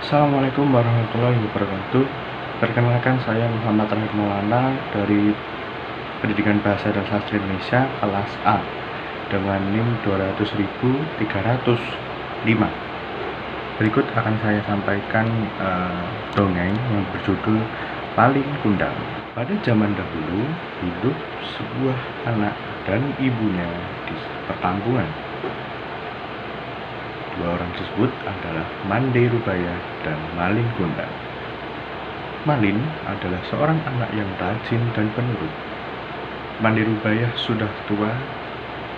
Assalamualaikum warahmatullahi wabarakatuh. Perkenalkan, saya Muhammad Rahid Maulana dari Pendidikan Bahasa dan Sastra Indonesia kelas A dengan NIM 200.305. Berikut akan saya sampaikan dongeng yang berjudul Malin Kundang. Pada zaman dahulu hidup sebuah anak dan ibunya di perkampungan. Dua orang tersebut adalah Mande Rubaya dan Malin Kundang. Malin adalah seorang anak yang rajin dan penurut. Mande Rubaya sudah tua.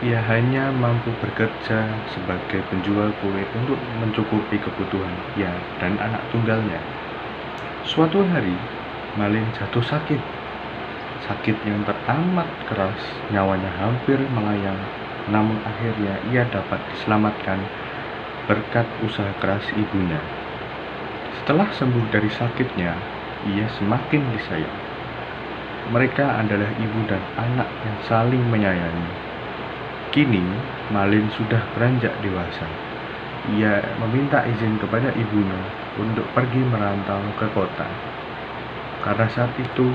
Ia hanya mampu bekerja sebagai penjual kue untuk mencukupi kebutuhan ia dan anak tunggalnya. Suatu hari, Malin jatuh sakit. Sakit yang teramat keras, nyawanya hampir melayang. Namun akhirnya ia dapat diselamatkan berkat usaha keras ibunya. Setelah sembuh dari sakitnya, ia semakin disayang. Mereka adalah ibu dan anak yang saling menyayangi. Kini, Malin sudah beranjak dewasa. Ia meminta izin kepada ibunya untuk pergi merantau ke kota. Karena saat itu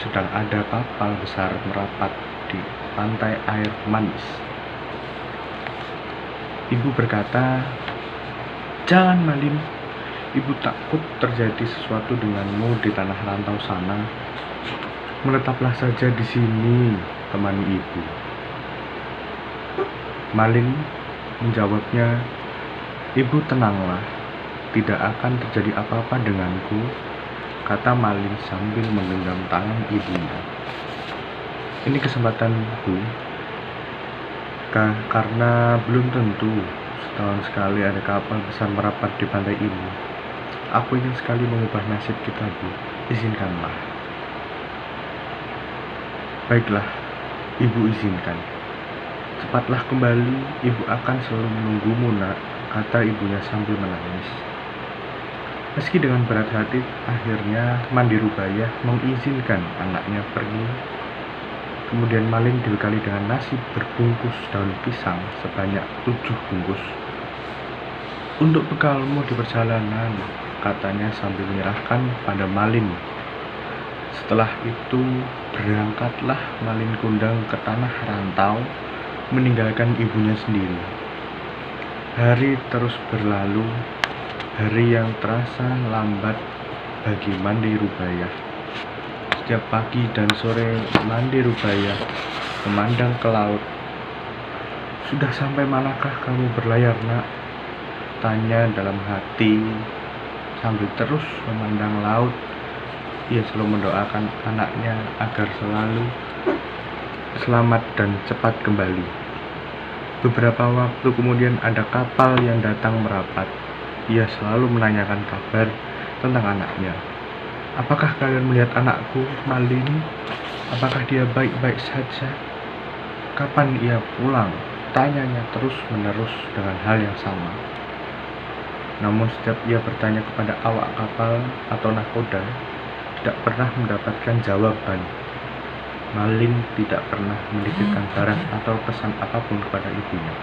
sedang ada kapal besar merapat di pantai air manis. Ibu berkata, "Jangan, Malin. Ibu takut terjadi sesuatu denganmu di tanah rantau sana. Menetaplah saja di sini, temani ibu." Malin menjawabnya, "Ibu tenanglah, tidak akan terjadi apa-apa denganku," kata Malin sambil menggenggam tangan ibunya. "Ini kesempatanku, karena belum tentu setahun sekali ada kapal besar merapat di pantai ini. Aku ingin sekali mengubah nasib kita, Bu. Izinkanlah." "Baiklah, ibu izinkan. Cepatlah kembali, ibu akan selalu menunggumu, nak," kata ibunya sambil menangis. Meski dengan berat hati, akhirnya Mande Rubaya mengizinkan anaknya pergi. Kemudian Malin dibekali dengan nasi berbungkus daun pisang sebanyak 7 bungkus. "Untuk bekalmu di perjalanan," katanya sambil menyerahkan pada Malin. Setelah itu berangkatlah Malin Kundang ke tanah rantau, meninggalkan ibunya sendiri. Hari terus berlalu, hari yang terasa lambat bagi Mande Rubaya. Setiap pagi dan sore Mande Rubaya memandang ke laut. "Sudah sampai manakah kamu berlayar, nak?" tanya dalam hati. Sambil terus memandang laut, ia selalu mendoakan anaknya agar selalu selamat dan cepat kembali. Beberapa waktu kemudian ada kapal yang datang merapat. Ia selalu menanyakan kabar tentang anaknya. "Apakah kalian melihat anakku, Malin? Apakah dia baik-baik saja? Kapan ia pulang?" tanyanya terus-menerus dengan hal yang sama. Namun setiap ia bertanya kepada awak kapal atau nahkoda, tidak pernah mendapatkan jawaban. Malin tidak pernah menitipkan barang atau pesan apapun kepada ibunya.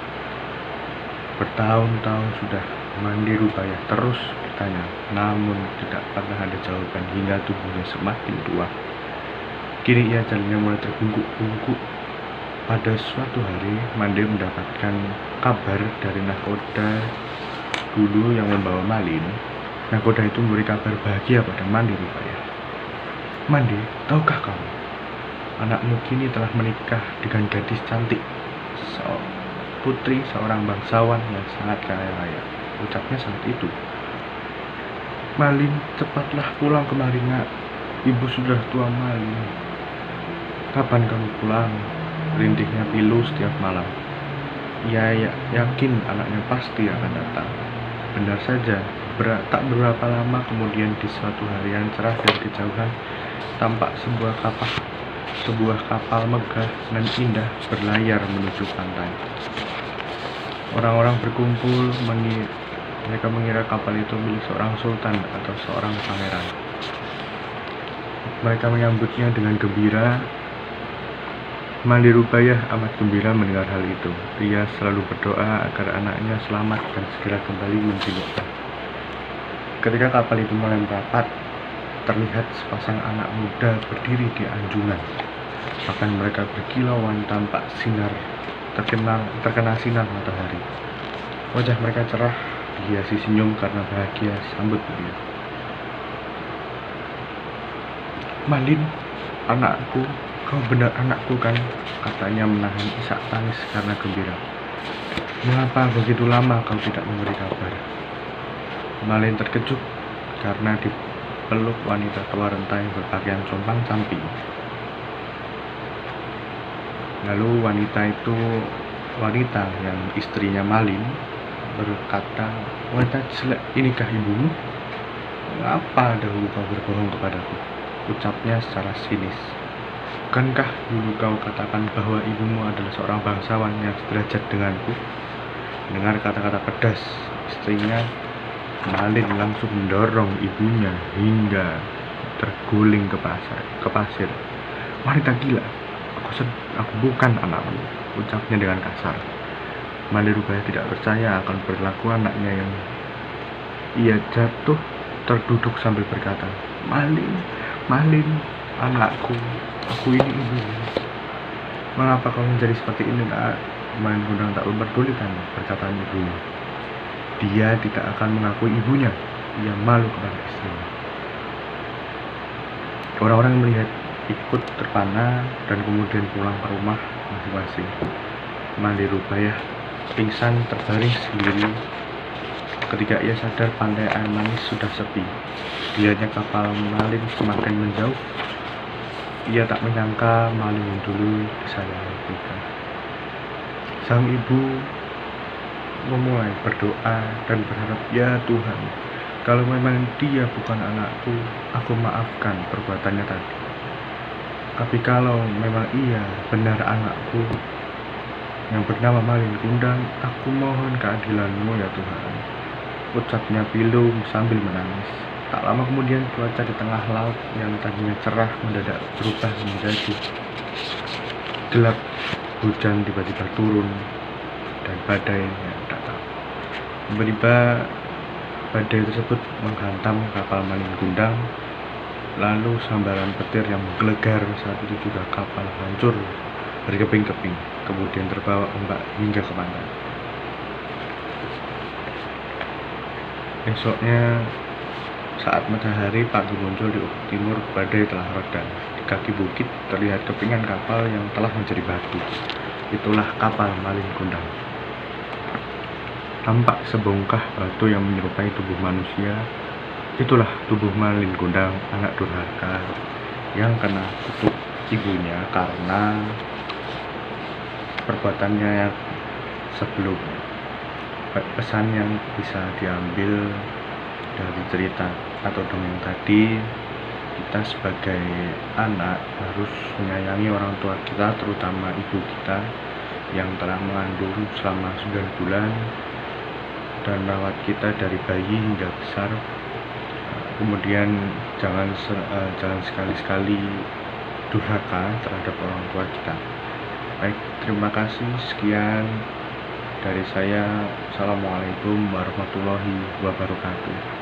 Bertahun-tahun sudah Mande Rubaya terus bertanya, namun tidak pernah ada jawaban hingga tubuhnya semakin tua. Kini ia jalannya mulai terbungkuk-bungkuk. Pada suatu hari, Mande mendapatkan kabar dari nahkoda dulu yang membawa Malin. Nahkoda itu memberi kabar bahagia pada Mande Rubaya. "Mande, tahukah kamu, anakmu kini telah menikah dengan gadis cantik, putri seorang bangsawan yang sangat kaya raya," ucapnya saat itu. "Malin, cepatlah pulang kemari, nak. Ibu sudah tua, Malin." "Kapan kamu pulang?" rintihnya pilu setiap malam. Ia yakin anaknya pasti akan datang. Benar saja, tak beberapa lama kemudian di suatu hari yang cerah dari kejauhan, tampak sebuah kapal megah dan indah berlayar menuju pantai. Orang-orang berkumpul, mereka mengira kapal itu milik seorang sultan atau seorang pangeran. Mereka menyambutnya dengan gembira. Mande Rubaya amat gembira mendengar hal itu. Ia selalu berdoa agar anaknya selamat dan segera kembali menjenguknya. Ketika kapal itu mulai merapat, terlihat sepasang anak muda berdiri di anjungan. Bahkan mereka berkilauan tampak terkena sinar matahari. Wajah mereka cerah, dihiasi senyum karena bahagia sambut beliau. "Malin, anakku, kau benar anakku kan?" katanya menahan isak tangis karena gembira. "Mengapa begitu lama kau tidak memberi kabar?" Malin terkejut karena dipeluk wanita tua renta yang berpakaian compang-camping. Lalu wanita yang istrinya Malin berkata, "Wanita jelek, inikah ibumu? Mengapa dahulu kau berbohong kepadaku?" ucapnya secara sinis. "Bukankah dulu kau katakan bahwa ibumu adalah seorang bangsawan yang sederajat denganku?" Dengar kata-kata pedas istrinya, Malin langsung mendorong ibunya hingga terguling ke pasir. "Wanita gila, aku bukan anakmu," ucapnya dengan kasar. Malin rupanya tidak percaya akan perilaku anaknya yang ia jatuh terduduk sambil berkata, Malin, anakku, aku ini ibumu. "Mengapa kau menjadi seperti ini, Nak?" Malin Kundang tak memperdulikan perkataan ibunya. Dia tidak akan mengakui ibunya. Ia malu kepada istrinya. Orang-orang yang melihat ikut terpana dan kemudian pulang ke rumah masing-masing. Malin Rubaya pingsan terbaring sendiri. Ketika ia sadar, pantai air manis sudah sepi. Dilihatnya kapal Malin semakin menjauh. Ia tak menyangka Malin yang dulu disayangi mereka. Sang ibu memulai berdoa dan berharap, "Ya Tuhan, kalau memang dia bukan anakku, aku maafkan perbuatannya tadi. Tapi kalau memang ia benar anakku yang bernama Malin Kundang, aku mohon keadilan-Mu ya Tuhan," ucapnya pilu sambil menangis. Tak lama kemudian cuaca di tengah laut yang tadinya cerah mendadak berubah menjadi gelap. Hujan tiba-tiba turun dan badai yang datang. Tiba-tiba badai tersebut menghantam kapal Malin Kundang. Lalu sambaran petir yang menggelegar saat itu juga kapal hancur berkeping-keping, kemudian terbawa ombak hingga ke pantai. Esoknya saat matahari pagi muncul di ufuk timur, badai telah reda. Di kaki bukit terlihat kepingan kapal yang telah menjadi batu. Itulah kapal Malin Kundang. Tampak sebongkah batu yang menyerupai tubuh manusia. Itulah tubuh Malin Kundang, anak durhaka yang kena kutuk ibunya karena perbuatannya yang sebelumnya. Pesan yang bisa diambil dari cerita atau dongeng tadi, kita sebagai anak harus menyayangi orang tua kita, terutama ibu kita yang telah mengandung selama 9 bulan dan merawat kita dari bayi hingga besar. Kemudian jangan sekali-sekali durhaka terhadap orang tua kita. Baik, terima kasih. Sekian dari saya. Assalamualaikum warahmatullahi wabarakatuh.